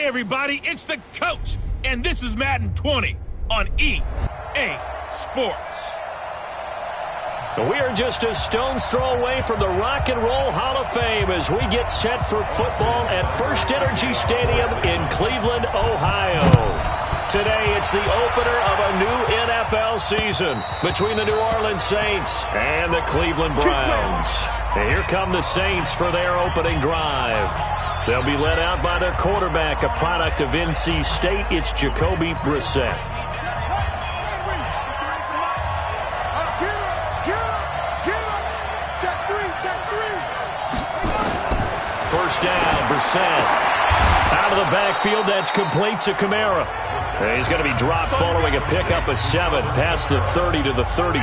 everybody, it's the coach, and this is Madden 20 on EA Sports. We are just a stone's throw away from the Rock and Roll Hall of Fame as we get set for football at First Energy Stadium in Cleveland, Ohio. Today, it's the opener of a new NFL season between the New Orleans Saints and the Cleveland Browns. And here come the Saints for their opening drive. They'll be led out by their quarterback, a product of NC State. It's Jacoby Brissett. First down, Brissett. Out of the backfield, that's complete to Kamara. And he's going to be dropped following a pickup of 7 past the 30 to the 32.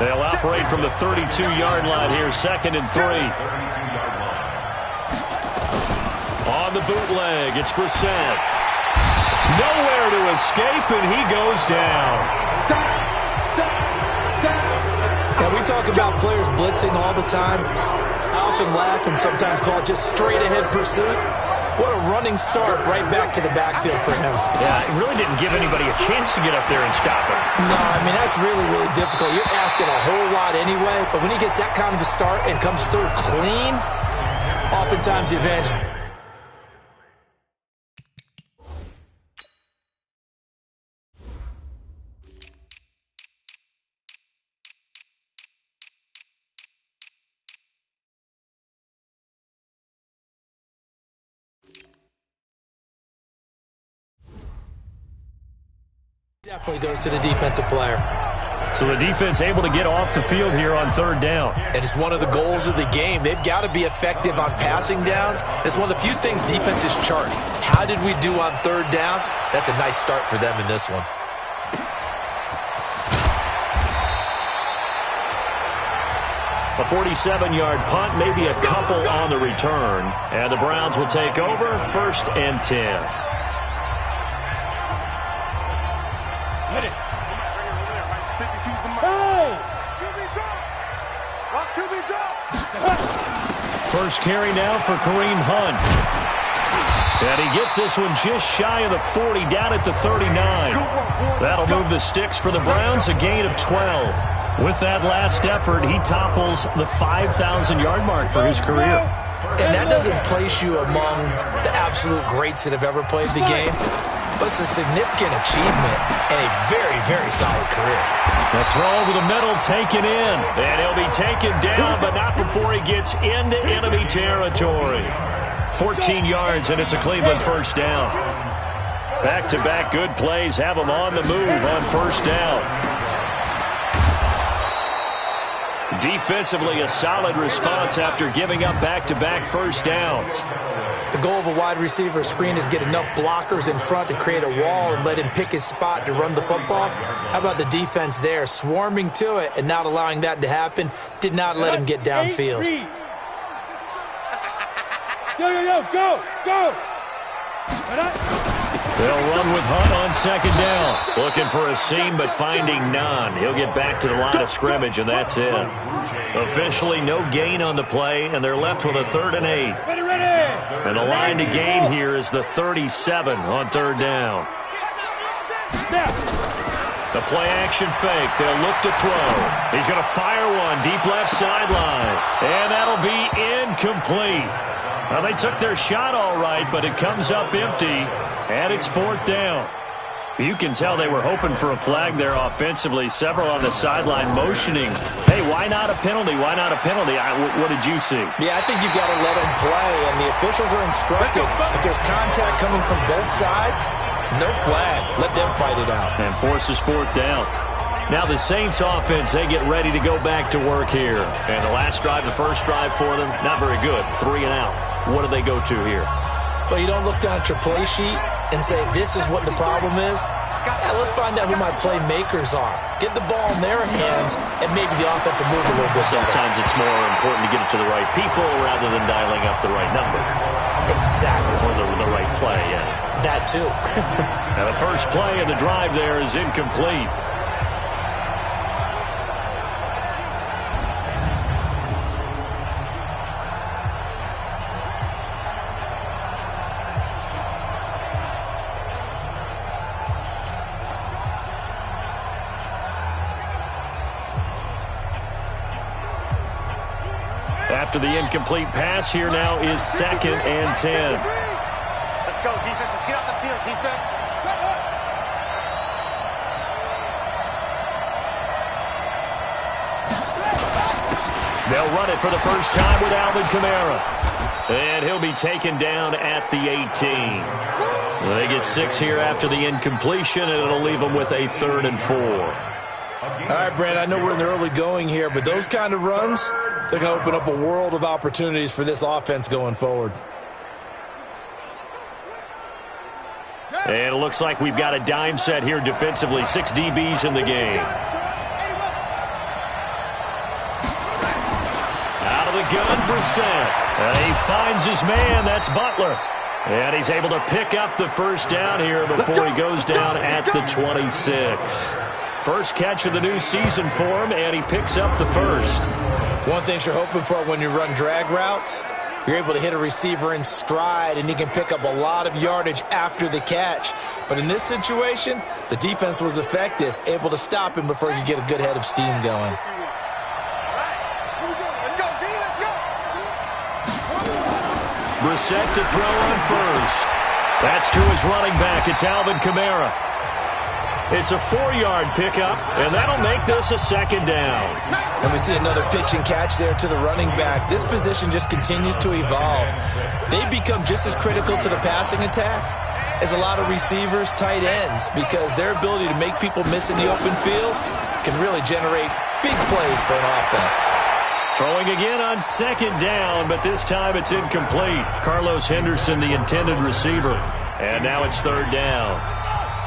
They'll operate from the 32-yard line here, 2nd and 3. On the bootleg, it's Brissett. Nowhere to escape, and he goes down. Yeah, we talk about players blitzing all the time. I often laugh and sometimes call it just straight-ahead pursuit. What a running start right back to the backfield for him. Yeah, it really didn't give anybody a chance to get up there and stop him. No, I mean, that's really, really difficult. You're asking a whole lot anyway, but when he gets that kind of a start and comes through clean, oftentimes the advantage. Definitely goes to the defensive player. So the defense able to get off the field here on 3rd down. And it's one of the goals of the game. They've got to be effective on passing downs. It's one of the few things defenses chart. How did we do on 3rd down? That's a nice start for them in this one. A 47-yard punt, maybe a couple on the return. And the Browns will take over, 1st and 10. Hit it. First carry now for Kareem Hunt. And he gets this one just shy of the 40, down at the 39. That'll move the sticks for the Browns, a gain of 12. With that last effort, he topples the 5,000-yard mark for his career. And that doesn't place you among the absolute greats that have ever played the game. But it's a significant achievement and a very, very solid career. The throw over the middle taken in. And he'll be taken down, but not before he gets into enemy territory. 14 yards, and it's a Cleveland 1st down. Back-to-back good plays have them on the move on 1st down. Defensively, a solid response after giving up back-to-back 1st downs. The goal of a wide receiver screen is get enough blockers in front to create a wall and let him pick his spot to run the football. How about the defense there, swarming to it and not allowing that to happen? Did not let him get downfield. Go! They'll run with Hunt on 2nd down. Looking for a seam, but finding none. He'll get back to the line of scrimmage, and that's it. Officially no gain on the play, and they're left with a 3rd and 8. And the line to gain here is the 37 on 3rd down. The play-action fake. They'll look to throw. He's going to fire one deep left sideline. And that'll be incomplete. Well, they took their shot all right, but it comes up empty. And it's 4th down. You can tell they were hoping for a flag there offensively. Several on the sideline motioning. Hey, why not a penalty? Why not a penalty? What did you see? Yeah, I think you've got to let them play, and the officials are instructed. If there's contact coming from both sides, no flag. Let them fight it out. And forces 4th down. Now the Saints offense, they get ready to go back to work here. And the last drive, the first drive for them, not very good. 3 and out. What do they go to here? Well, you don't look down at your play sheet and say, this is what the problem is. Yeah, let's find out who my playmakers are. Get the ball in their hands, and maybe the offense will move a little bit better. Sometimes it's more important to get it to the right people rather than dialing up the right number. Exactly. Or the right play, yeah. That too. Now the first play of the drive there is incomplete. After the incomplete pass, here now is 2nd and 10. Let's go, defense. Let's get out the field, defense. They'll run it for the first time with Alvin Kamara. And he'll be taken down at the 18. They get 6 here after the incompletion, and it'll leave them with a 3rd and 4. All right, Brand, I know we're in the early going here, but those kind of runs, they're going to open up a world of opportunities for this offense going forward. And it looks like we've got a dime set here defensively. 6 DBs in the game. Out of the gun, Brissett. And he finds his man. That's Butler. And he's able to pick up the first down here before he goes down at the 26. First catch of the new season for him, and he picks up the first. One thing you're hoping for when you run drag routes, you're able to hit a receiver in stride, and he can pick up a lot of yardage after the catch. But in this situation, the defense was effective, able to stop him before he could get a good head of steam going. Brissett to throw on first. That's to his running back. It's Alvin Kamara. It's a 4-yard pickup, and that'll make this a 2nd down. And we see another pitch and catch there to the running back. This position just continues to evolve. They become just as critical to the passing attack as a lot of receivers, tight ends, because their ability to make people miss in the open field can really generate big plays for an offense. Throwing again on 2nd down, but this time it's incomplete. Carlos Henderson, the intended receiver. And now it's 3rd down.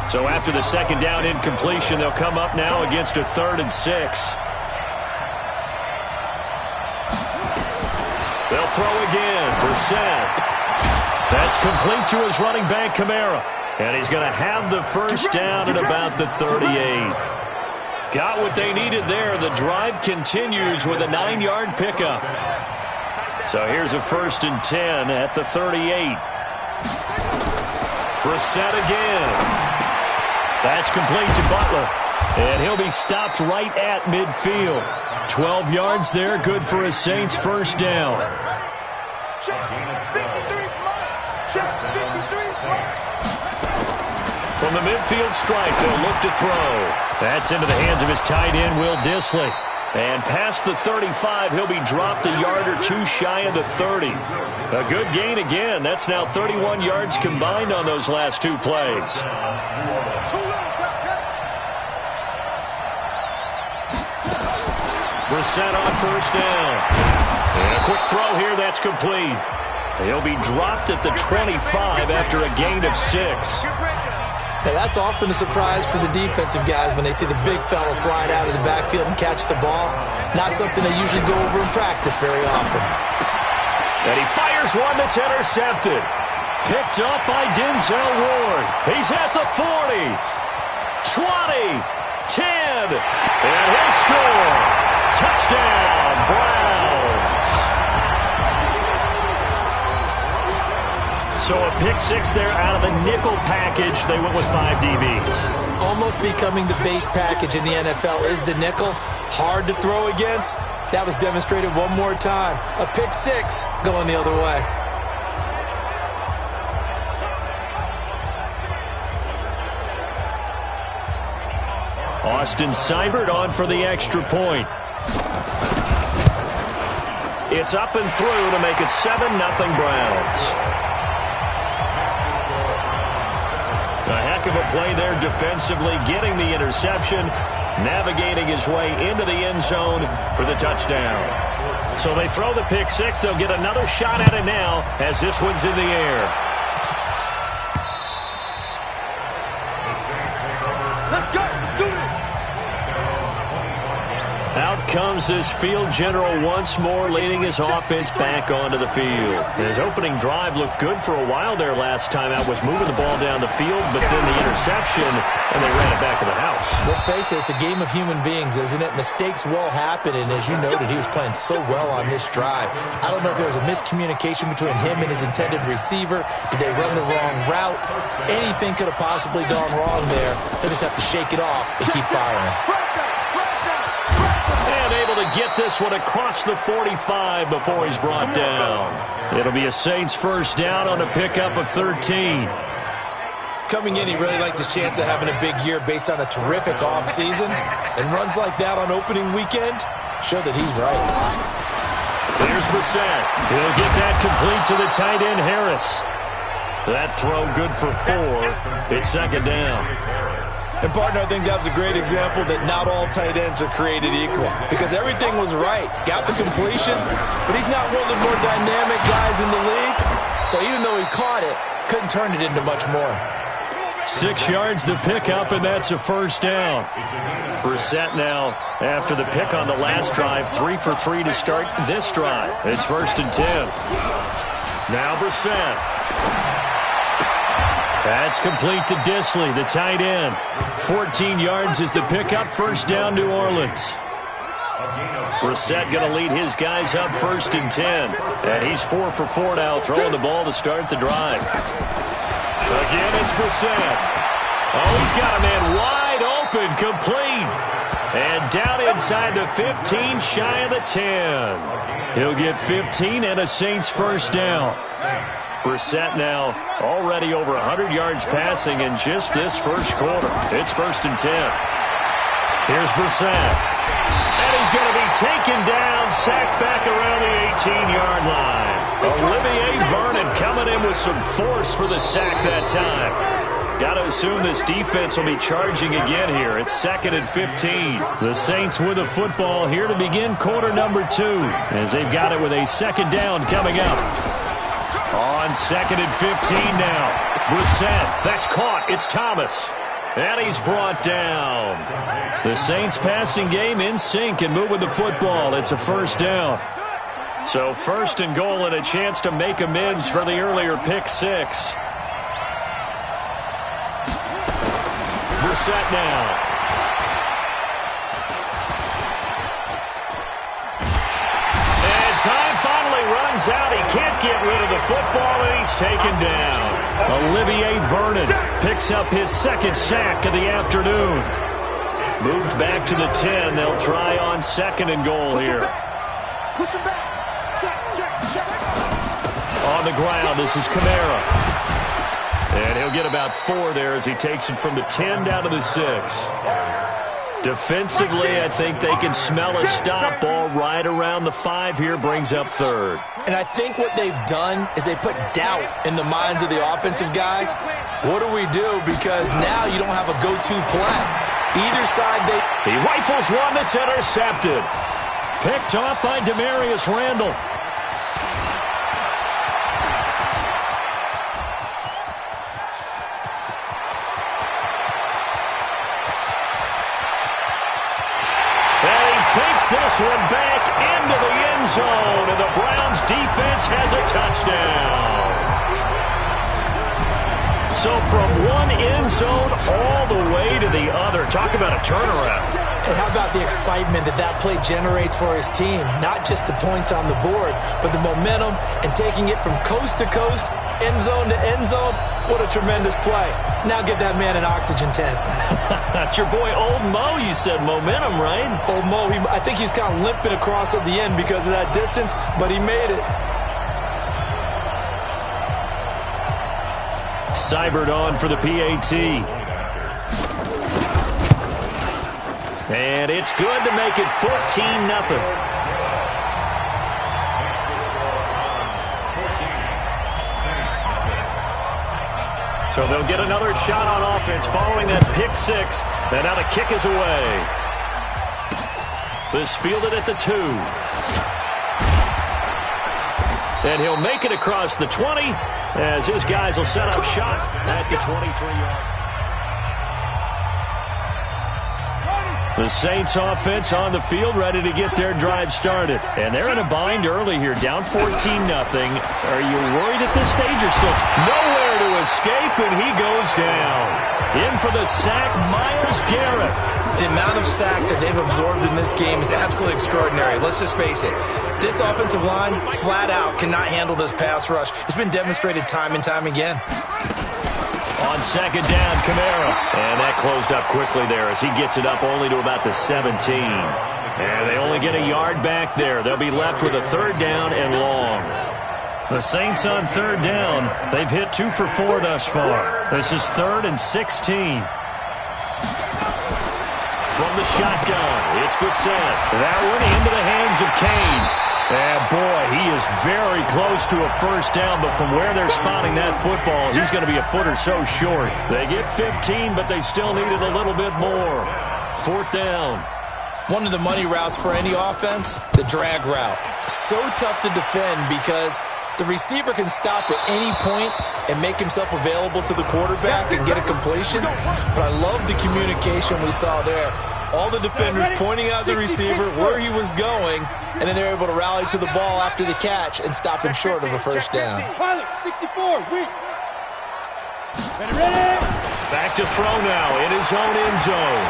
So after the 2nd down incompletion, they'll come up now against a 3rd and 6. They'll throw again. Brissett. That's complete to his running back, Kamara. And he's going to have the first down at about the 38. Got what they needed there. The drive continues with a 9-yard pickup. So here's a 1st and 10 at the 38. Brissett again. That's complete to Butler. And he'll be stopped right at midfield. 12 yards there, good for a Saints first down. From the midfield stripe, they'll look to throw. That's into the hands of his tight end, Will Dissly. And past the 35, he'll be dropped a yard or two shy of the 30. A good gain again. That's now 31 yards combined on those last 2 plays. Brissett on first down. And a quick throw here, that's complete. He'll be dropped at the 25 after a gain of 6. Now, that's often a surprise for the defensive guys when they see the big fella slide out of the backfield and catch the ball. Not something they usually go over in practice very often. And he fires one that's intercepted. Picked up by Denzel Ward. He's at the 40, 20, 10, and he'll score. Touchdown, Browns. So a pick 6 there out of the nickel package. They went with 5 DBs. Almost becoming the base package in the NFL is the nickel. Hard to throw against. That was demonstrated one more time. A pick 6 going the other way. Austin Seibert on for the extra point. It's up and through to make it 7-0 Browns. A heck of a play there defensively, getting the interception, navigating his way into the end zone for the touchdown. So they throw the pick 6. They'll get another shot at it now as this one's in the air. Let's go. Let's do this. Out comes this field general once more, leading his offense back onto the field. His opening drive looked good for a while there last time out, was moving the ball down the field, but then the interception, and they ran it back to the house. Let's face it, it's a game of human beings, isn't it? Mistakes will happen, and as you noted, he was playing so well on this drive. I don't know if there was a miscommunication between him and his intended receiver. Did they run the wrong route? Anything could have possibly gone wrong there. They just have to shake it off and keep firing. And able to get this one across the 45 before he's brought down. It'll be a Saints first down on a pickup of 13. Coming in, he really liked his chance of having a big year based on a terrific offseason. And runs like that on opening weekend show that he's right. Here's Brissett. He'll get that complete to the tight end, Harris. That throw good for 4. It's second down. And, partner, I think that was a great example that not all tight ends are created equal. Because everything was right. Got the completion, but he's not one of the more dynamic guys in the league. So even though he caught it, couldn't turn it into much more. 6 yards the pickup, and that's a first down. Brissett now, after the pick on the last drive, 3 for 3 to start this drive. It's first and 10. Now Brissett. That's complete to Disley, the tight end. 14 yards is the pickup, first down, New Orleans. Brissett going to lead his guys up first and 10. And he's 4 for 4 now, throwing the ball to start the drive. Again, it's Brissett. Oh, he's got a man wide open, complete. And down inside the 15, shy of the 10. He'll get 15 and a Saints first down. Brissett now already over 100 yards passing in just this first quarter. It's first and 10. Here's Brissett. And he's going to be taken down, sacked back around the 18-yard line. Olivier Vernon coming in with some force for the sack that time. Got to assume this defense will be charging again here. It's second and 15. The Saints with the football here to begin quarter number 2, as they've got it with a second down coming up. On second and 15 now. Brissett, that's caught. It's Thomas. And he's brought down. The Saints passing game in sync and moving the football. It's a first down. So first and goal and a chance to make amends for the earlier pick 6. Brissett now. Time finally runs out. He can't get rid of the football, and he's taken down. Olivier Vernon picks up his second sack of the afternoon. Moved back to the 10. They'll try on second and goal here. Push him back. Check. On the ground, this is Kamara. And he'll get about 4 there as he takes it from the 10 down to the 6. Defensively, I think they can smell a stop ball right around the 5 here, brings up third. And I think what they've done is they put doubt in the minds of the offensive guys. What do we do? Because now you don't have a go-to play. Either side, He rifles one that's intercepted. Picked off by Demarius Randall. Takes this one back into the end zone, and the Browns defense has a touchdown. So from one end zone all the way to the other. Talk about a turnaround. And how about the excitement that play generates for his team? Not just the points on the board, but the momentum and taking it from coast to coast, end zone to end zone. What a tremendous play. Now get that man an oxygen tent. That's your boy Old Mo. You said momentum, right? Old Mo, I think he's kind of limping across at the end because of that distance, but he made it. Seibert on for the PAT. And it's good to make it 14-0. So they'll get another shot on offense following that pick 6. And now the kick is away. This fielded at the 2. And he'll make it across the 20 as his guys will set up shot at the 23-yard. The Saints offense on the field ready to get their drive started. And they're in a bind early here, down 14-0. Are you worried at this stage or still? Nowhere to escape, and he goes down. In for the sack, Myles Garrett. The amount of sacks that they've absorbed in this game is absolutely extraordinary. Let's just face it. This offensive line, flat out, cannot handle this pass rush. It's been demonstrated time and time again. On second down, Kamara. And that closed up quickly there as he gets it up only to about the 17. And they only get a yard back there. They'll be left with a 3rd down and long. The Saints on 3rd down. They've hit 2 for 4 thus far. This is 3rd and 16. From the shotgun, it's Bissett. That one into the hands of Kane. And boy, he is very close to a 1st down, but from where they're spotting that football, he's going to be a foot or so short. They get 15, but they still needed a little bit more. 4th down. One of the money routes for any offense, the drag route. So tough to defend because the receiver can stop at any point and make himself available to the quarterback and get a completion. But I love the communication we saw there. All the defenders pointing out the receiver where he was going, and then they're able to rally to the ball after the catch and stop him short of a 1st down. Back to throw now in his own end zone.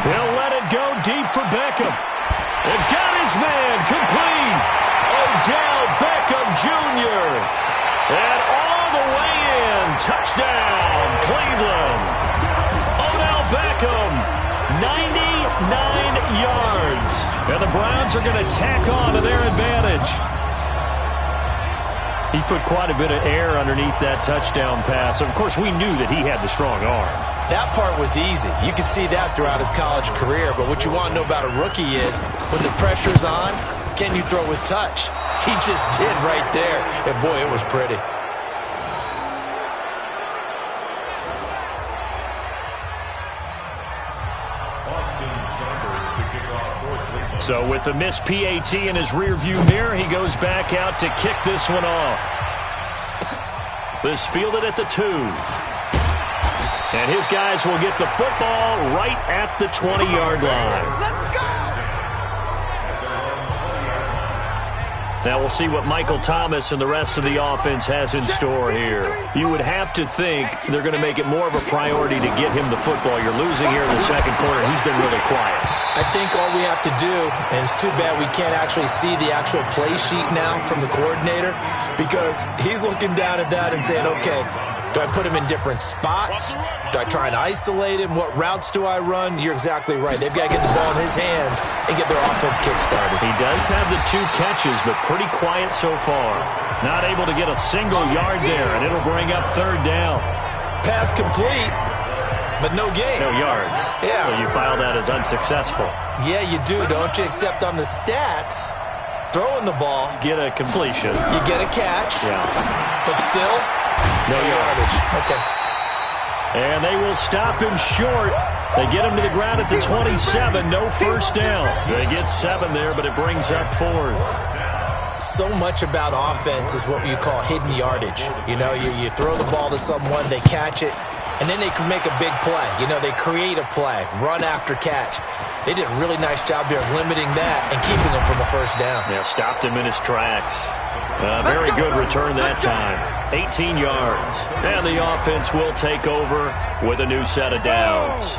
He'll let it go deep for Beckham. And got his man complete. Odell Beckham Jr. And all the way in. Touchdown, Cleveland. Odell Beckham, 99 yards. And the Browns are going to tack on to their advantage. He put quite a bit of air underneath that touchdown pass. Of course, we knew that he had the strong arm. That part was easy. You could see that throughout his college career. But what you want to know about a rookie is when the pressure's on, can you throw with touch? He just did right there. And boy, it was pretty. So with the missed PAT in his rearview mirror, he goes back out to kick this one off. This fielded at the 2. And his guys will get the football right at the 20-yard line. Let's go! Now we'll see what Michael Thomas and the rest of the offense has in store here. You would have to think they're going to make it more of a priority to get him the football. You're losing here in the 2nd quarter. He's been really quiet. I think all we have to do, and it's too bad we can't actually see the actual play sheet now from the coordinator, because he's looking down at that and saying, okay, do I put him in different spots? Do I try and isolate him? What routes do I run? You're exactly right. They've got to get the ball in his hands and get their offense kick-started. He does have the 2 catches, but pretty quiet so far. Not able to get a single yard there, and it'll bring up 3rd down. Pass complete, but no gain. No yards. Yeah. So you file that as unsuccessful. Yeah, you do, don't you? Except on the stats, throwing the ball, Get a completion. you get a catch, Yeah. but still, No yardage. Okay. And they will stop him short. They get him to the ground at the 27. No 1st down. They get 7 there, but it brings up 4th. So much about offense is what you call hidden yardage. You know, you throw the ball to someone, they catch it, and then they can make a big play. You know, they create a play, run after catch. They did a really nice job there of limiting that and keeping him from a 1st down. Yeah, stopped him in his tracks. Very good return that time. 18 yards. And the offense will take over with a new set of downs.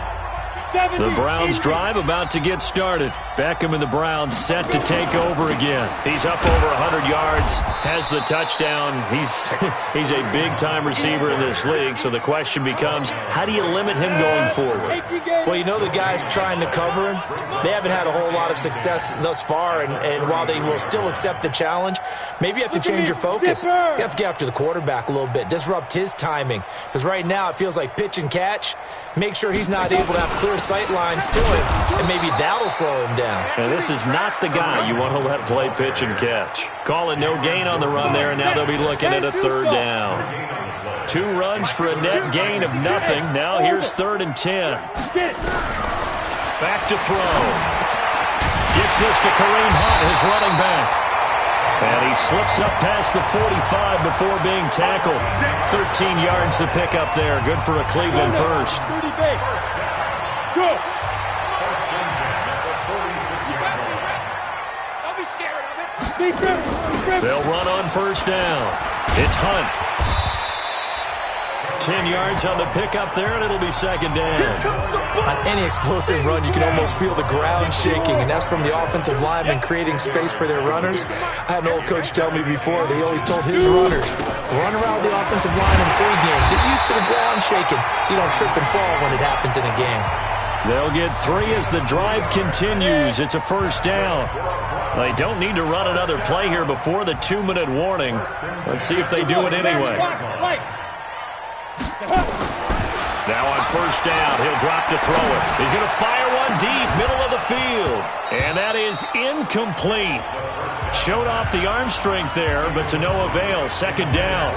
The Browns drive about to get started. Beckham and the Browns set to take over again. He's up over 100 yards, has the touchdown. He's a big-time receiver in this league, so the question becomes, how do you limit him going forward? Well, you know the guys trying to cover him, they haven't had a whole lot of success thus far, and while they will still accept the challenge, maybe you have to change your focus. You have to get after the quarterback a little bit, disrupt his timing, because right now it feels like pitch and catch. Make sure he's not able to have clear sight lines to him, and maybe that'll slow him down. And this is not the guy you want to let play pitch and catch. Call it no gain on the run there, and now they'll be looking at a 3rd down. 2 runs for a net gain of nothing. Now here's 3rd and 10. Back to throw. Gets this to Kareem Hunt, his running back. And he slips up past the 45 before being tackled. 13 yards to pick up there. Good for a Cleveland 1st. Go. They'll run on 1st down. It's Hunt. 10 yards on the pickup there, and it'll be 2nd down. On any explosive run, you can almost feel the ground shaking, and that's from the offensive linemen creating space for their runners. I had an old coach tell me before, they always told his runners, run around the offensive line in pregame. Get used to the ground shaking so you don't trip and fall when it happens in a game. They'll get 3 as the drive continues. It's a first down. They don't need to run another play here before the 2-minute warning. Let's see if they do it anyway. Now on first down, he'll drop to throw it. He's going to fire one deep, middle of the field. And that is incomplete. Showed off the arm strength there, but to no avail. Second down.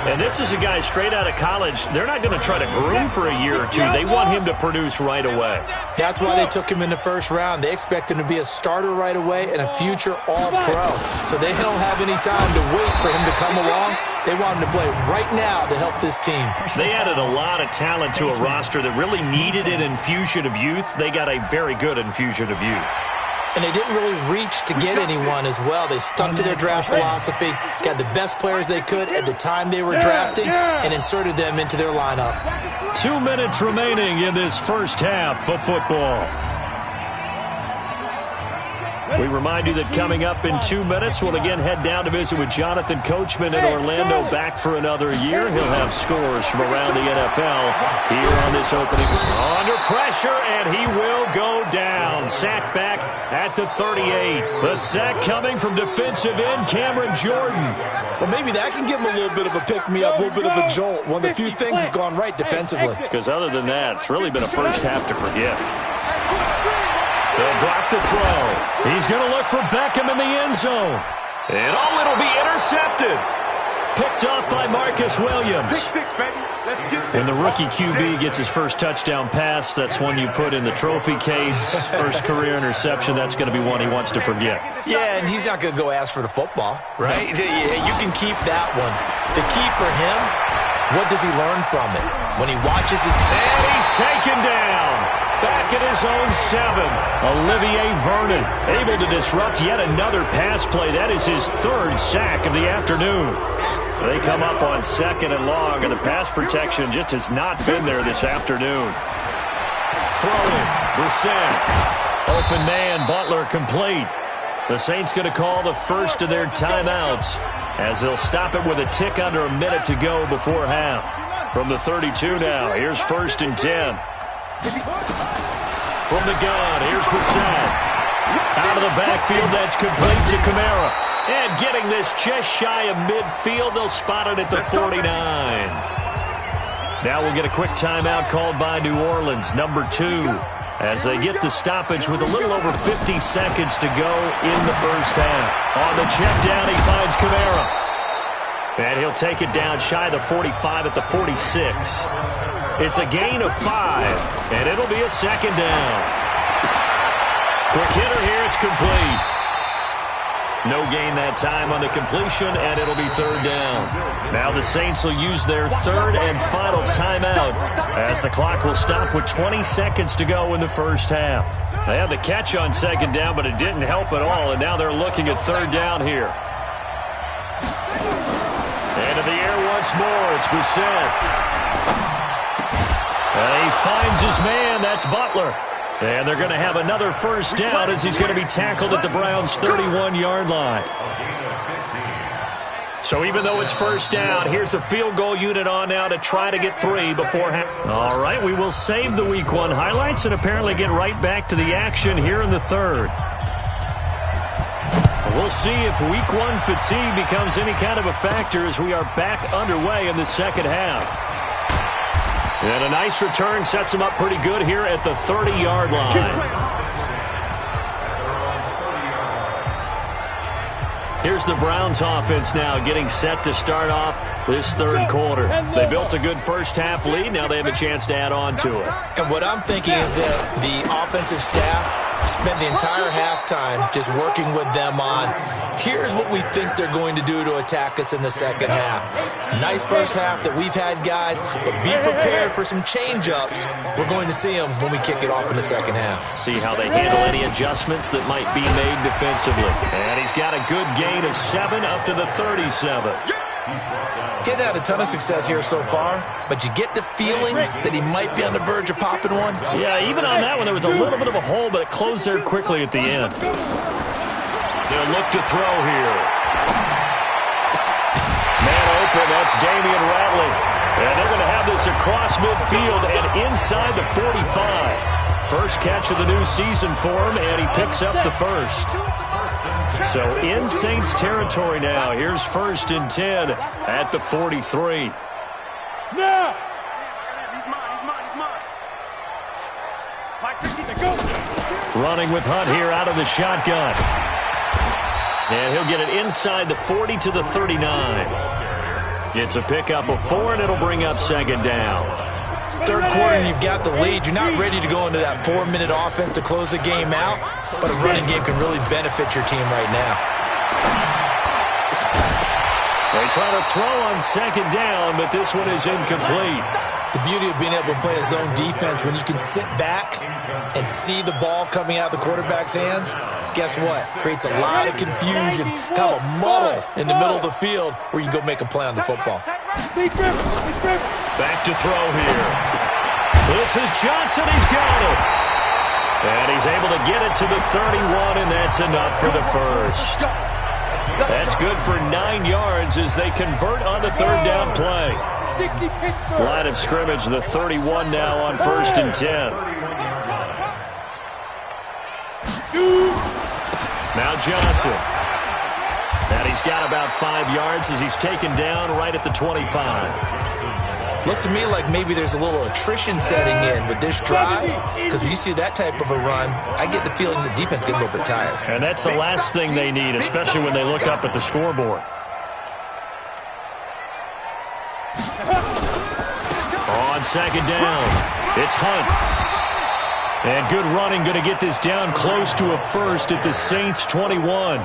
And this is a guy straight out of college. They're not going to try to groom for a year or two. They want him to produce right away. That's why they took him in the first round. They expect him to be a starter right away and a future all-pro. So they don't have any time to wait for him to come along. They want him to play right now to help this team. They added a lot of talent to a roster that really needed an infusion of youth. They got a very good infusion of youth. And they didn't really reach to get anyone as well. They stuck to their draft philosophy, got the best players they could at the time they were drafting, and inserted them into their lineup. 2 minutes remaining in this first half of football. We remind you that coming up in 2 minutes, we'll again head down to visit with Jonathan Coachman in Orlando, back for another year. He'll have scores from around the NFL here on this opening. Under pressure, and he will go down. Sack back at the 38. The sack coming from defensive end Cameron Jordan. Well, maybe that can give him a little bit of a pick-me-up, a little bit of a jolt. One of the few things has gone right defensively. Because other than that, it's really been a first half to forget. They'll drop the throw. He's going to look for Beckham in the end zone. And it'll be intercepted. Picked off by Marcus Williams. When the rookie QB gets his first touchdown pass, that's one you put in the trophy case. First career interception, that's going to be one he wants to forget. Yeah, and he's not going to go ask for the football, right? You can keep that one. The key for him, what does he learn from it? When he watches it. And he's taken down. Back at his own 7, Olivier Vernon able to disrupt yet another pass play. That is his 3rd sack of the afternoon. They come up on 2nd and long, and the pass protection just has not been there this afternoon. Throwing, Brissett. Open man, Butler complete. The Saints going to call the first of their timeouts as they'll stop it with a tick under a minute to go before half. From the 32 now, here's 1st and 10. From the gun, here's Brissett. Out of the backfield, that's complete to Kamara. And getting this just shy of midfield, they'll spot it at the 49. Now we'll get a quick timeout called by New Orleans, number 2, as they get the stoppage with a little over 50 seconds to go in the first half. On the check down, he finds Kamara. And he'll take it down shy of the 45 at the 46. It's a gain of 5, and it'll be a 2nd down. Quick hitter here, it's complete. No gain that time on the completion, and it'll be 3rd down. Now the Saints will use their 3rd and final timeout as the clock will stop with 20 seconds to go in the first half. They had the catch on 2nd down, but it didn't help at all, and now they're looking at 3rd down here. Into the air once more, it's Brissett. And he finds his man, that's Butler. And they're going to have another first down as he's going to be tackled at the Browns' 31-yard line. So even though it's first down, here's the field goal unit on now to try to get 3 before half. All right, we will save the Week 1 highlights and apparently get right back to the action here in the 3rd. We'll see if Week 1 fatigue becomes any kind of a factor as we are back underway in the second half. And a nice return sets him up pretty good here at the 30-yard line. Here's the Browns offense now getting set to start off this 3rd quarter. They built a good first half lead. Now they have a chance to add on to it. And what I'm thinking is that the offensive staff spent the entire halftime just working with them on, here's what we think they're going to do to attack us in the second half. Nice first half that we've had, guys, but be prepared for some change-ups. We're going to see them when we kick it off in the second half. See how they handle any adjustments that might be made defensively. And he's got a good gain of 7 up to the 37. Getting had a ton of success here so far, but you get the feeling that he might be on the verge of popping one. Yeah, even on that one, there was a little bit of a hole, but it closed there quickly at the end. They'll look to throw here. Man open, that's Damian Ratley. And they're going to have this across midfield and inside the 45. First catch of the new season for him, and he picks up the first. So in Saints territory now. Here's 1st and 10 at the 43. Now. Running with Hunt here out of the shotgun. And he'll get it inside the 40 to the 39. It's a pickup of 4, and it'll bring up 2nd down. Third quarter and you've got the lead. You're not ready to go into that 4-minute offense to close the game out, but a running game can really benefit your team right now. They try to throw on 2nd down, but this one is incomplete. The beauty of being able to play a zone defense, when you can sit back and see the ball coming out of the quarterback's hands, guess what? Creates a lot of confusion, kind of a muddle in the middle of the field where you can go make a play on the football. Back to throw here. This is Johnson. He's got it. And he's able to get it to the 31, and that's enough for the first. That's good for 9 yards as they convert on the 3rd down play. Line of scrimmage, the 31 now on 1st and 10. Now Johnson. And he's got about 5 yards as he's taken down right at the 25. Looks to me like maybe there's a little attrition setting in with this drive, because when you see that type of a run, I get the feeling the defense gets a little bit tired. And that's the last thing they need, especially when they look up at the scoreboard. On 2nd down, it's Hunt. And good running, going to get this down close to a first at the Saints 21.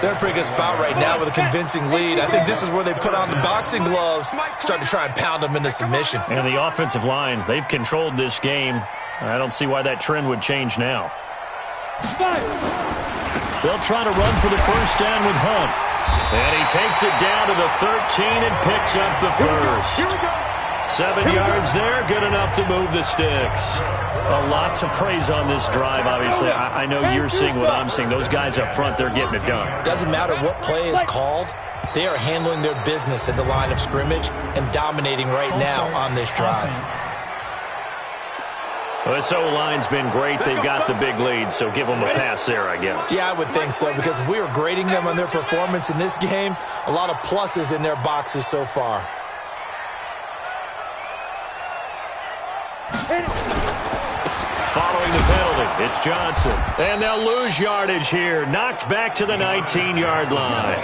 They're in a pretty good spot right now with a convincing lead. I think this is where they put on the boxing gloves, start to try and pound them into submission. And the offensive line, they've controlled this game. I don't see why that trend would change now. They'll try to run for the first down with Hunt. And he takes it down to the 13 and picks up the first. 7 yards there, good enough to move the sticks. A lot to praise on this drive, obviously. I know you're seeing what I'm seeing. Those guys up front, they're getting it done. Doesn't matter what play is called. They are handling their business at the line of scrimmage and dominating right now on this drive. Well, this O-line's been great. They've got the big lead, so give them a pass there, I guess. Yeah, I would think so, because if we were grading them on their performance in this game, a lot of pluses in their boxes so far. Following the penalty, it's Johnson. And they'll lose yardage here. Knocked back to the 19-yard line.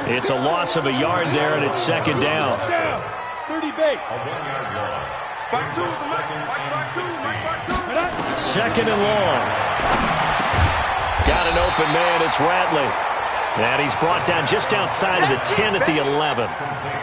It's a loss of a yard there, and it's 2nd down. 30 base. 2nd and long. Got an open man. It's Ratley. And he's brought down just outside of the 10 at the 11.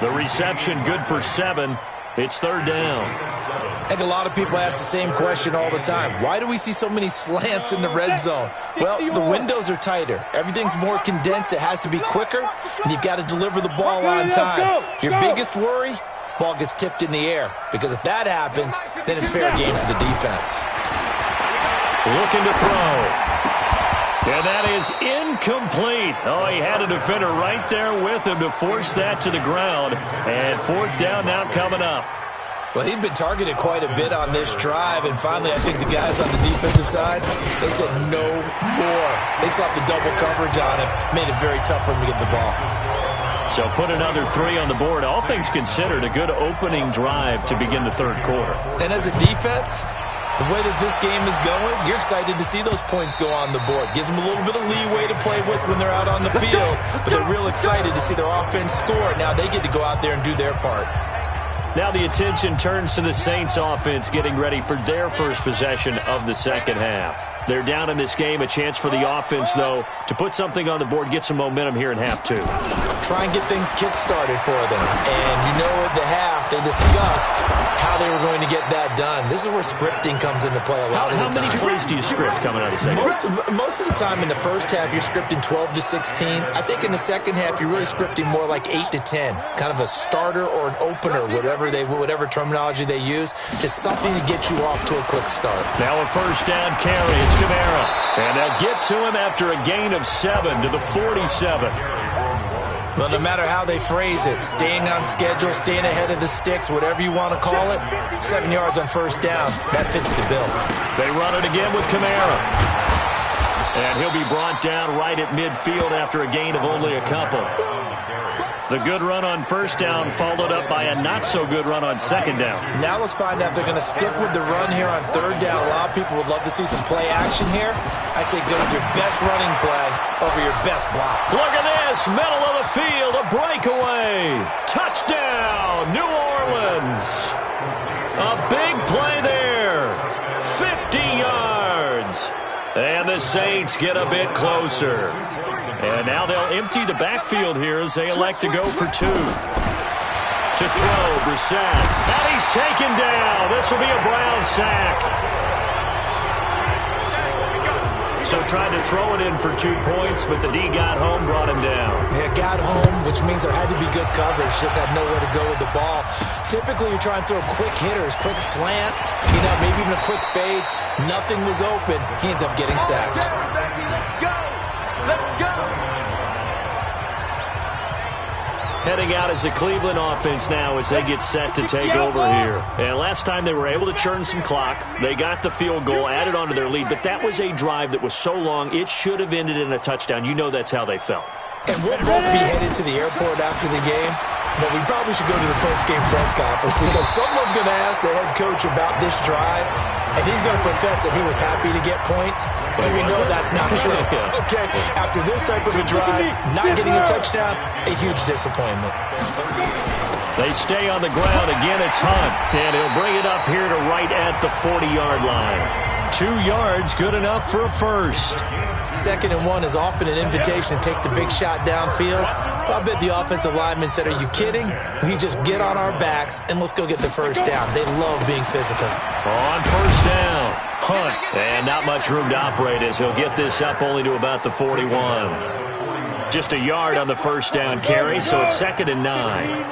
The reception good for 7. It's 3rd down. I think a lot of people ask the same question all the time. Why do we see so many slants in the red zone? Well, the windows are tighter. Everything's more condensed. It has to be quicker, and you've got to deliver the ball on time. Your biggest worry, ball gets tipped in the air, because if that happens, then it's fair game for the defense. Looking to throw. And that is incomplete. Oh, he had a defender right there with him to force that to the ground. And 4th down now coming up. Well, he'd been targeted quite a bit on this drive, and finally I think the guys on the defensive side, they said no more. They slapped the double coverage on him, made it very tough for him to get the ball. So put another 3 on the board. All things considered, a good opening drive to begin the 3rd quarter. And as a defense, the way that this game is going, you're excited to see those points go on the board. Gives them a little bit of leeway to play with when they're out on the field, but they're real excited to see their offense score. Now they get to go out there and do their part. Now the attention turns to the Saints offense getting ready for their first possession of the 2nd half. They're down in this game. A chance for the offense, though, to put something on the board, get some momentum here in half 2. Try and get things kick-started for them. And you know at the half, they discussed how they were going to get that done. This is where scripting comes into play a lot of the time. How many plays do you script coming out of the second half? Most of the time in the first half, you're scripting 12 to 16. I think in the second half, you're really scripting more like 8 to 10. Kind of a starter or an opener, whatever terminology they use. Just something to get you off to a quick start. Now a first down carry. It's Kamara. And they'll get to him after a gain of 7 to the 47. Well, no matter how they phrase it, staying on schedule, staying ahead of the sticks, whatever you want to call it, 7 yards on first down, that fits the bill. They run it again with Kamara. And he'll be brought down right at midfield after a gain of only a couple. The good run on first down followed up by a not-so-good run on second down. Now let's find out if they're going to stick with the run here on third down. A lot of people would love to see some play action here. I say go with your best running play over your best block. Look at this. Middle of the field, a breakaway. Touchdown, New Orleans. A big play there. 50 yards. And the Saints get a bit closer. And now they'll empty the backfield here as they elect to go for 2. To throw, Brissett. And he's taken down. This will be a Brown sack. So tried to throw it in for 2 points, but the D got home, brought him down. Yeah, got home, which means there had to be good coverage. Just had nowhere to go with the ball. Typically, you're trying to throw quick hitters, quick slants, maybe even a quick fade. Nothing was open. He ends up getting sacked. Heading out as the Cleveland offense now as they get set to take over here. And last time they were able to churn some clock. They got the field goal, added onto their lead. But that was a drive that was so long, it should have ended in a touchdown. You know that's how they felt. And we'll both be headed to the airport after the game. But we probably should go to the post-game press conference because someone's going to ask the head coach about this drive, and he's going to profess that he was happy to get points, and we know that's not true. Okay, after this type of a drive, not getting a touchdown, a huge disappointment. They stay on the ground. Again, it's Hunt, and he'll bring it up here to right at the 40-yard line. 2 yards, good enough for a first. 2nd and 1 is often an invitation to take the big shot downfield. I bet the offensive lineman said, are you kidding? We just get on our backs and let's go get the first down. They love being physical. On first down, Hunt. And not much room to operate as he'll get this up only to about the 41. Just a yard on the first down carry, so it's 2nd and 9.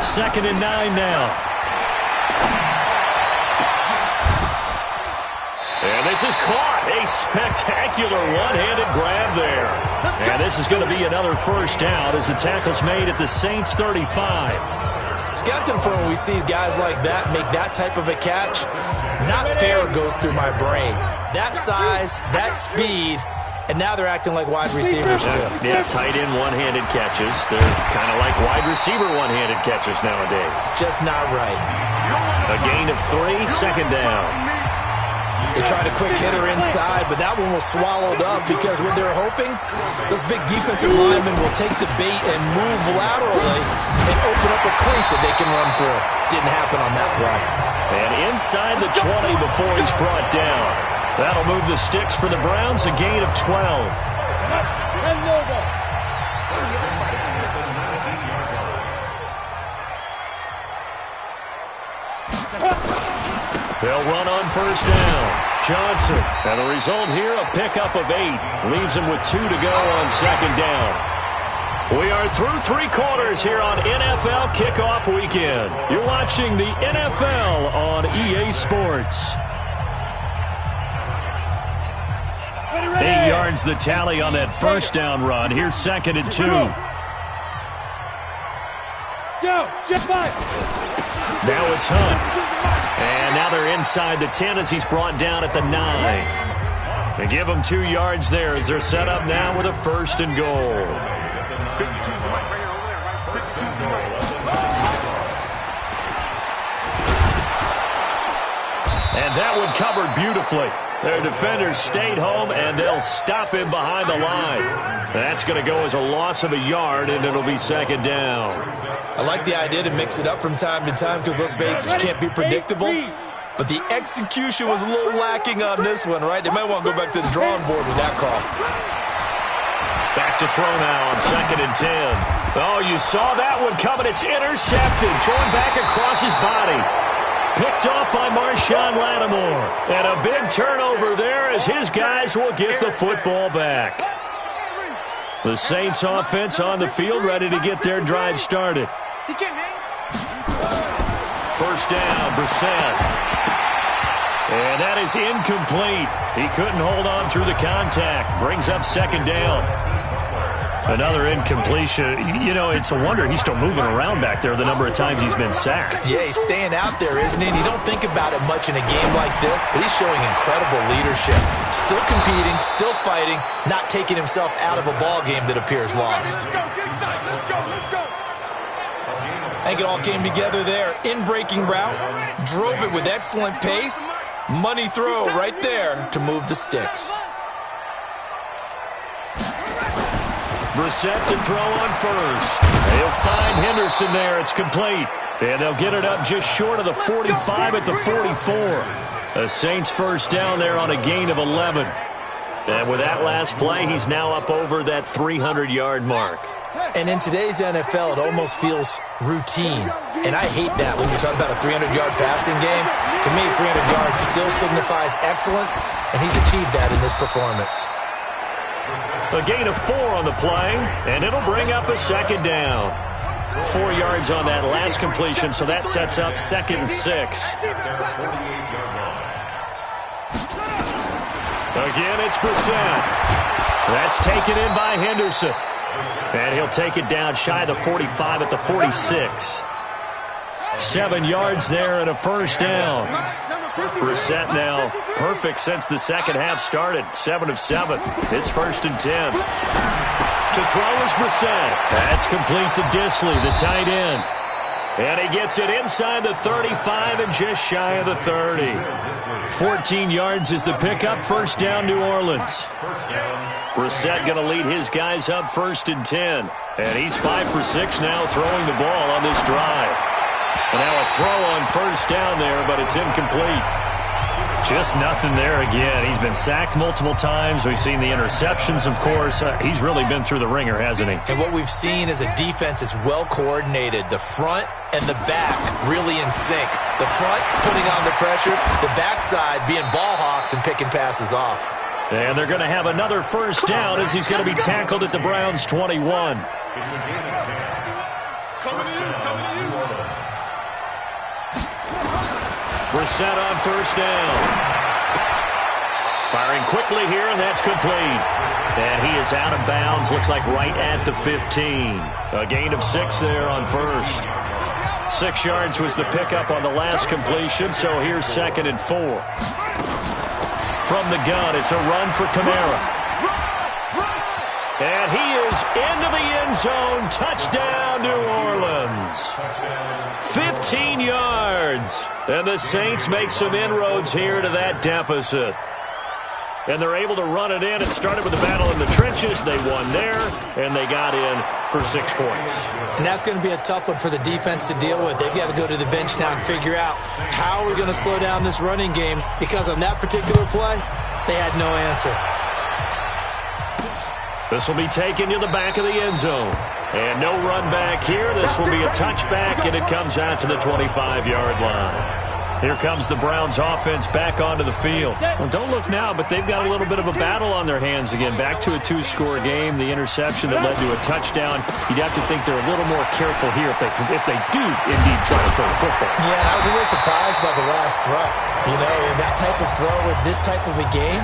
2nd and 9 now. And this is caught. A spectacular one-handed grab there. And this is going to be another first down as the tackle's made at the Saints 35. It's got to the point when we see guys like that make that type of a catch. Not fair goes through my brain. That size, that speed, and now they're acting like wide receivers too. Yeah, tight end one-handed catches. They're kind of like wide receiver one-handed catches nowadays. Just not right. A gain of 3, 2nd down. They tried a quick hitter inside, but that one was swallowed up because when they're hoping, those big defensive linemen will take the bait and move laterally and open up a crease that they can run through. Didn't happen on that play. And inside the 20 before he's brought down. That'll move the sticks for the Browns, a gain of 12. They'll run on first down. Johnson. And the result here, a pickup of 8. Leaves him with 2 to go on 2nd down. We are through 3 quarters here on NFL Kickoff Weekend. You're watching the NFL on EA Sports. 8 yards the tally on that first down run. Here's 2nd and 2. Now it's Hunt. And now they're inside the 10 as he's brought down at the 9. They give him 2 yards there as they're set up now with a 1st and goal. And that one covered beautifully. Their defenders stayed home, and they'll stop him behind the line. That's going to go as a loss of a yard, and it'll be 2nd down. I like the idea to mix it up from time to time because, let's face it, you can't be predictable. But the execution was a little lacking on this one, right? They might want to go back to the drawing board with that call. Back to throw now on 2nd and 10. Oh, you saw that one coming. It's intercepted. Thrown back across his body. Picked off by Marshawn Lattimore. And a big turnover there as his guys will get the football back. The Saints offense on the field ready to get their drive started. First down, Brissett. And that is incomplete. He couldn't hold on through the contact. Brings up second down. Another incompletion. You know, it's a wonder he's still moving around back there the number of times he's been sacked. Yeah, he's staying out there, isn't he? And you don't think about it much in a game like this, but he's showing incredible leadership. Still competing, still fighting, not taking himself out of a ball game that appears lost. I think it all came together there. In-breaking route, drove it with excellent pace. Money throw right there to move the sticks. Brissett to throw on first. He'll find Henderson there. It's complete. And they'll get it up just short of the 45 at the 44. The Saints first down there on a gain of 11. And with that last play, he's now up over that 300-yard mark. And in today's NFL, it almost feels routine. And I hate that when you talk about a 300-yard passing game. To me, 300 yards still signifies excellence, and he's achieved that in this performance. A gain of 4 on the play, and it'll bring up a second down. 4 yards on that last completion, so that sets up 2nd and 6. Again, it's Brissett. That's taken in by Henderson. And he'll take it down shy of the 45 at the 46. 7 yards there and a first down. Brissett now perfect since the second half started. 7 of 7. It's 1st and 10. To throw is Brissett. That's complete to Disley, the tight end. And he gets it inside the 35 and just shy of the 30. 14 yards is the pickup. First down, New Orleans. Brissett going to lead his guys up 1st and 10. And he's 5 for 6 now throwing the ball on this drive. And now a throw on first down there, but it's incomplete. Just nothing there again. He's been sacked multiple times. We've seen the interceptions, of course. He's really been through the ringer, hasn't he? And what we've seen is a defense that's well coordinated. The front and the back really in sync. The front putting on the pressure, the backside being ball hawks and picking passes off. And they're going to have another first down as he's going to be tackled at the Browns' 21. Brissett on first down. Firing quickly here, and that's complete. And he is out of bounds, looks like right at the 15. A gain of 6 there on first. 6 yards was the pickup on the last completion, so here's 2nd and 4. From the gun, it's a run for Kamara. And he is into the end zone. Touchdown, New Orleans. 15 yards. And the Saints make some inroads here to that deficit. And they're able to run it in. It started with a battle in the trenches. They won there, and they got in for 6 points. And that's going to be a tough one for the defense to deal with. They've got to go to the bench now and figure out how we're going to slow down this running game, because on that particular play, they had no answer. This will be taken to the back of the end zone. And no run back here. This will be a touchback, and it comes out to the 25-yard line. Here comes the Browns offense back onto the field. Well, don't look now, but they've got a little bit of a battle on their hands again. Back to a 2-score game. The interception that led to a touchdown. You'd have to think they're a little more careful here if they do indeed try to throw the football. Yeah, I was a little surprised by the last throw. You know, that type of throw with this type of a game,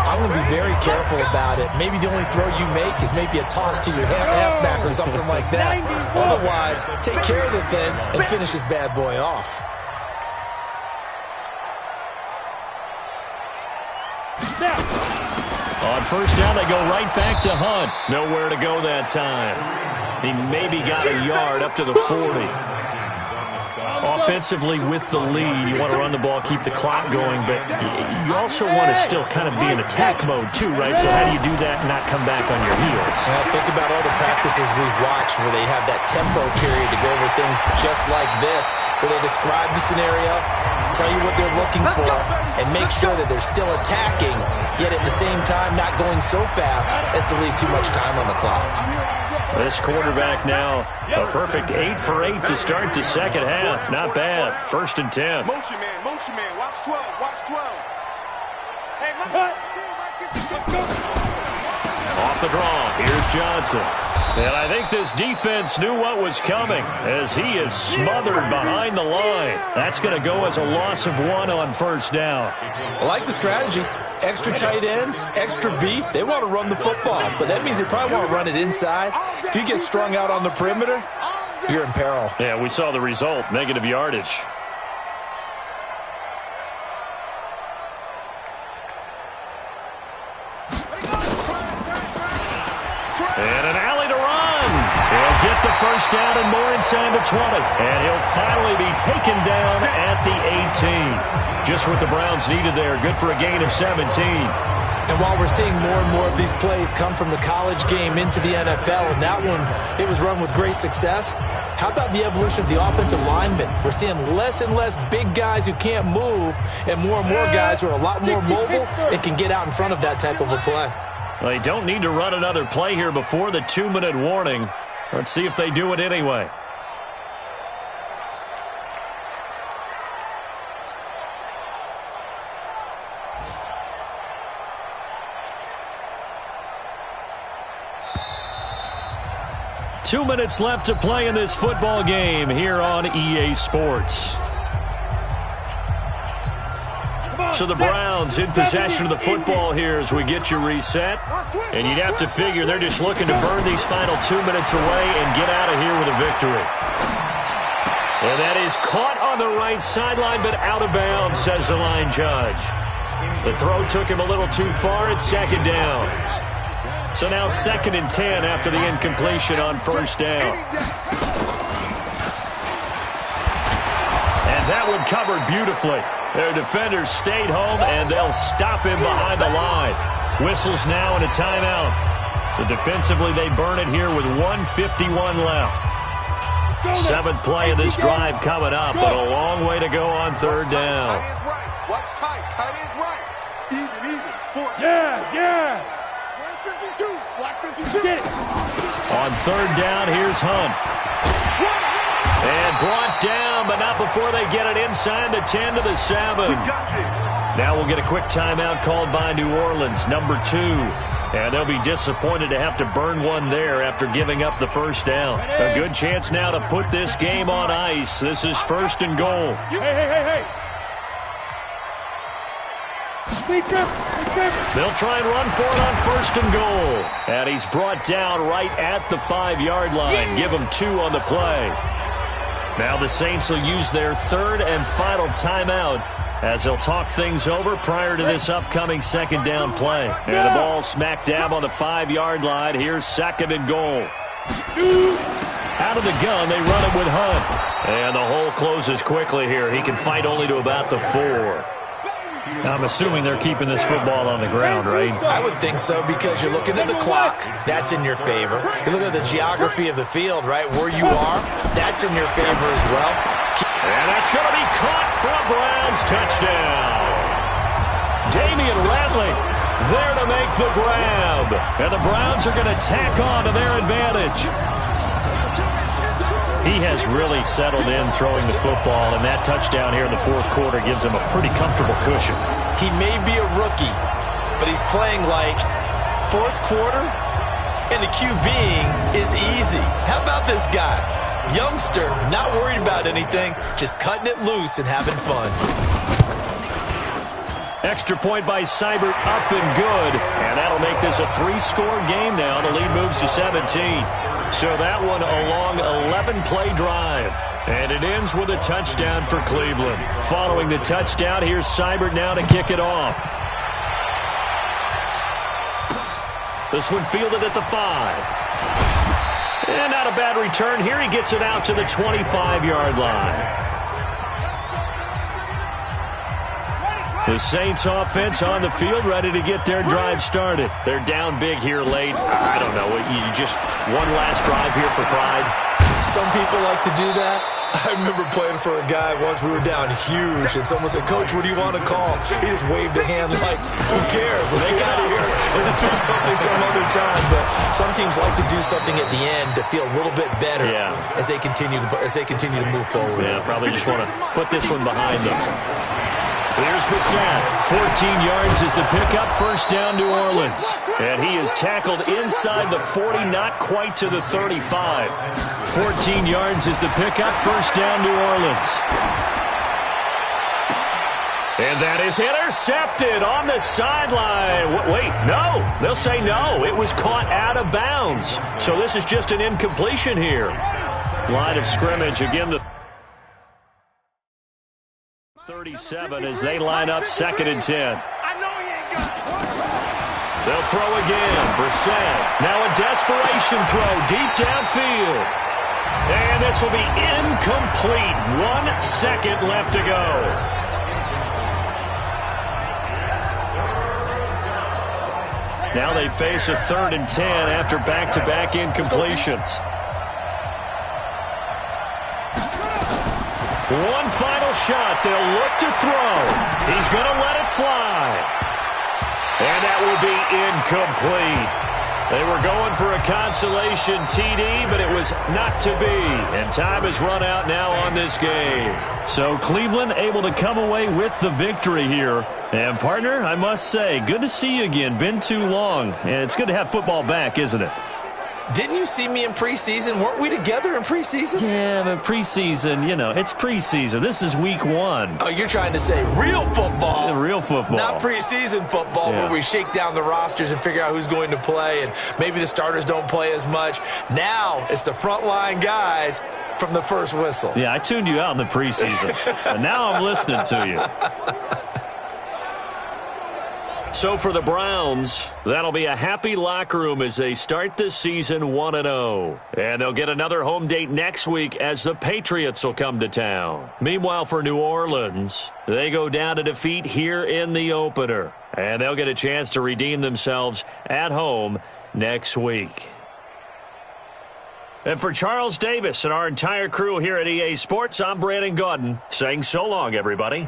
I'm going to be very careful about it. Maybe the only throw you make is maybe a toss to your halfback or something like that. Otherwise, take care of the thing and finish this bad boy off. On first down, they go right back to Hunt. Nowhere to go that time. He maybe got a yard up to the 40. Offensively with the lead, you want to run the ball, keep the clock going, but you also want to still kind of be in attack mode too, right? So how do you do that and not come back on your heels? Well, think about all the practices we've watched where they have that tempo period to go over things just like this, where they describe the scenario, tell you what they're looking for, and make sure that they're still attacking, yet at the same time not going so fast as to leave too much time on the clock. This quarterback now, a perfect 8 for 8 to start the second half. Not bad. 1st and 10. Motion man. Watch 12. Hey, look. Off the draw, here's Johnson. And I think this defense knew what was coming as he is smothered behind the line. That's going to go as a loss of 1 on first down. I like the strategy. Extra tight ends, extra beef. They want to run the football, but that means they probably want to run it inside. If you get strung out on the perimeter, you're in peril. Yeah, we saw the result, negative yardage. And an alley to run. He'll get the first down and more inside the 20. And he'll finally be taken down at the 18. Just what the Browns needed there. Good for a gain of 17. And while we're seeing more and more of these plays come from the college game into the NFL, and that one, it was run with great success, how about the evolution of the offensive linemen? We're seeing less and less big guys who can't move and more guys who are a lot more mobile and can get out in front of that type of a play. They don't need to run another play here before the 2-minute warning. Let's see if they do it anyway. Two minutes left to play in this football game here on EA Sports. So the Browns in possession of the football here as we get you reset. And you'd have to figure they're just looking to burn these final 2 minutes away and get out of here with a victory. And that is caught on the right sideline, but out of bounds, says the line judge. The throw took him a little too far. It's second down. So now 2nd and 10 after the incompletion on first down. And that one covered beautifully. Their defenders stayed home, and they'll stop him behind the line. Whistles now and a timeout. So defensively, they burn it here with 1:51 left. 7th play of this drive coming up, but a long way to go on third down. Watch tight. Time is right. Even. Yes. 52. Black 52. Get it. On third down, here's Hunt. And brought down, but not before they get it inside the 10 to the 7. Now we'll get a quick timeout called by New Orleans, number 2. And they'll be disappointed to have to burn one there after giving up the first down. A good chance now to put this game on ice. This is 1st and goal. Hey. They'll try and run for it on 1st and goal. And he's brought down right at the 5-yard line. Give him 2 on the play. Now the Saints will use their 3rd and final timeout as they'll talk things over prior to this upcoming 2nd down play. And the ball smack dab on the 5-yard line. Here's 2nd and goal. Out of the gun, they run it with Hunt. And the hole closes quickly here. He can fight only to about the 4. I'm assuming they're keeping this football on the ground, right? I would think so, because you're looking at the clock. That's in your favor. You look at the geography of the field, right? Where you are, that's in your favor as well. And that's going to be caught for a Browns touchdown. Damian Ratley there to make the grab. And the Browns are going to tack on to their advantage. He has really settled in throwing the football, and that touchdown here in the 4th quarter gives him a pretty comfortable cushion. He may be a rookie, but he's playing like 4th quarter, and the QBing is easy. How about this guy? Youngster, not worried about anything, just cutting it loose and having fun. Extra point by Seibert, up and good. And that'll make this a 3-score game now. The lead moves to 17. So that one a long 11-play drive. And it ends with a touchdown for Cleveland. Following the touchdown, here's Seibert now to kick it off. This one fielded at the 5. And not a bad return here. He gets it out to the 25-yard line. The Saints offense on the field, ready to get their drive started. They're down big here late. I don't know. You just one last drive here for pride. Some people like to do that. I remember playing for a guy once. We were down huge, and someone said, "Coach, what do you want to call?" He just waved a hand like, "Who cares? Let's get out of here and do something some other time." But some teams like to do something at the end to feel a little bit better as they continue to move forward. Yeah, probably just want to put this one behind them. Here's Bissett. 14 yards is the pickup. First down, New Orleans. And he is tackled inside the 40, not quite to the 35. 14 yards is the pickup. First down, New Orleans. And that is intercepted on the sideline. Wait, no. They'll say no. It was caught out of bounds. So this is just an incompletion here. Line of scrimmage. Again, the 37 as they line up 2nd and 10. They'll throw again. Brissett. Now a desperation throw deep downfield. And this will be incomplete. 1 second left to go. Now they face a 3rd and 10 after back-to-back incompletions. One final shot. They'll look to throw. He's going to let it fly. And that will be incomplete. They were going for a consolation TD, but it was not to be. And time has run out now on this game. So Cleveland able to come away with the victory here. And, partner, I must say, good to see you again. Been too long. And it's good to have football back, isn't it? Didn't you see me in preseason? Weren't we together in preseason? Yeah, but preseason, you know, it's preseason. This is week 1. Oh, you're trying to say real football. Yeah, real football. Not preseason football where we shake down the rosters and figure out who's going to play, and maybe the starters don't play as much. Now it's the frontline guys from the first whistle. Yeah, I tuned you out in the preseason. But now I'm listening to you. So for the Browns, that'll be a happy locker room as they start this season 1-0. And they'll get another home date next week as the Patriots will come to town. Meanwhile, for New Orleans, they go down to defeat here in the opener. And they'll get a chance to redeem themselves at home next week. And for Charles Davis and our entire crew here at EA Sports, I'm Brandon Gaudin saying so long, everybody.